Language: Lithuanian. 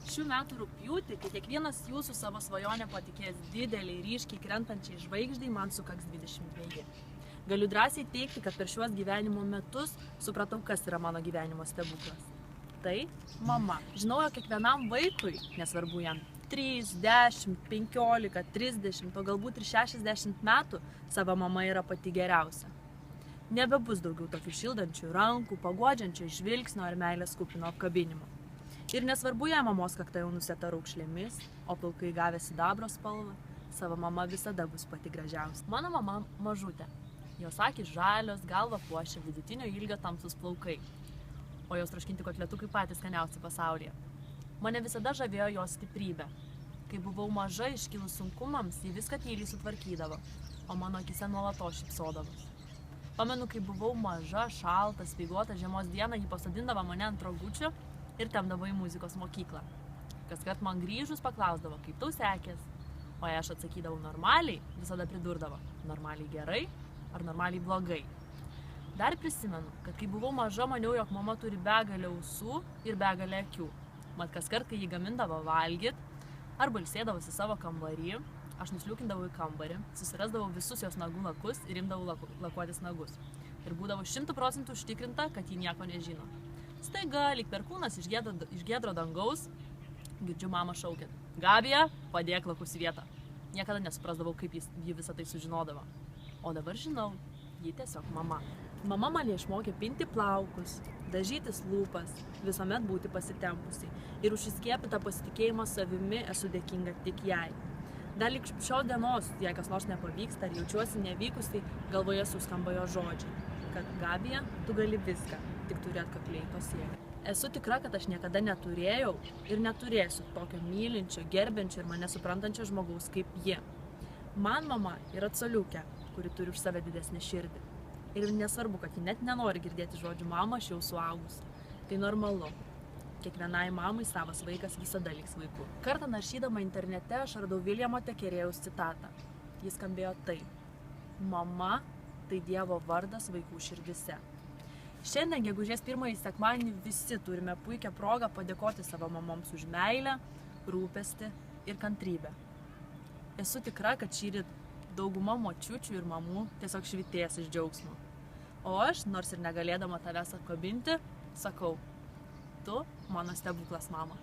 Šių metų rugpjūtį, kai kiekvienas jūsų savo svajonę patikės dideliai, ryškiai krentančiai žvaigždai, man sukaks 22. Galiu drąsiai teikti, kad per šiuos gyvenimo metus supratau, kas yra mano gyvenimo stebuklas. Tai mama. Žinau, jog kiekvienam vaikui, nesvarbu jam 3, 10, 15, 30, o galbūt ir 60 metų, savo mama yra pati geriausia. Nebebus daugiau tokių šildančių rankų, paguodžiančių žvilgsnio ar meilės kupino apkabinimo. Ir nesvarbu jam mamos kakta jau nusėta raukšlėmis, o plaukai gavę sidabro spalvą, savo mama visada bus pati gražiausia. Mano mama mažutė. Jos akys žalios, galva puošia vidutinio ilgio tamsus plaukai. O jos troškinti kotletukai patys skaniausi pasaulyje. Mane visada žavėjo jos stiprybė. Kai buvau maža, iškilus sunkumams, ji viską tyliai sutvarkydavo, o mano akise nuolatos šypsodavos. Pamenu, kai buvau maža, šalta, speiguota žiemos dieną, ji pasodindavo mane ant rogučio ir tempdavo į muzikos mokyklą. Kaskart man grįžus paklausdavo, kaip tau sekės, o jei aš atsakydavau normaliai, visada pridurdavo, normaliai gerai ar normaliai blogai. Dar prisimenu, kad kai buvau maža, maniau, jog mama turi begalę ausų ir begalę akių. Mat kaskart, kai jį gamindavo valgyt, arba ilsėdavosi savo kambarį, aš nusliūkindavau į kambarį, susirasdavau visus jos nagų lakus ir imdavau lakuotis nagus. Ir būdavau 100% užtikrinta, kad ji nieko nežino. Staiga, lyg perkūnas iš giedro dangaus, girdžiu mamą šaukiant: Gabija, padėk lakus į vietą. Niekada nesuprasdavau, kaip ji visą tai sužinodavo. O dabar žinau, ji tiesiog mama. Mama mane išmokė pinti plaukus, dažytis lūpas, visuomet būti pasitempusiai. Ir už įskiepytą pasitikėjimą savimi esu dėkinga tik jai. Dar lik šios dienos, jei kas nors nepavyksta ar jaučiuosi nevykusiai, galvoje suskamba jo žodžiai, kad Gabija, tu gali viską, tik turi atkakliai to siekti. Esu tikra, kad aš niekada neturėjau ir neturėsiu tokio mylinčio, gerbiančio ir mane suprantančio žmogaus kaip ji. Man mama yra coliukė, kuri turi už save didesnį širdį. Ir nesvarbu, kad ji net nenori girdėti žodžių mama, aš jau suaugus. Tai normalu. Kiekvienai mamai savas vaikas visada liks vaiku. Kartą naršydama internete aš radau Viljamo Tekerėjaus citatą. Jis skambėjo taip: mama tai Dievo vardas vaikų širdise. Šiandien, gegužės 1 sekmadienį, visi turime puikią progą padėkoti savo mamoms už meilę, rūpestį ir kantrybę. Esu tikra, kad šįryt dauguma močiučių ir mamų tiesiog švytės iš džiaugsmo. O aš, nors ir negalėdama tavęs apkabinti, sakau: tu mano stebuklas, mama.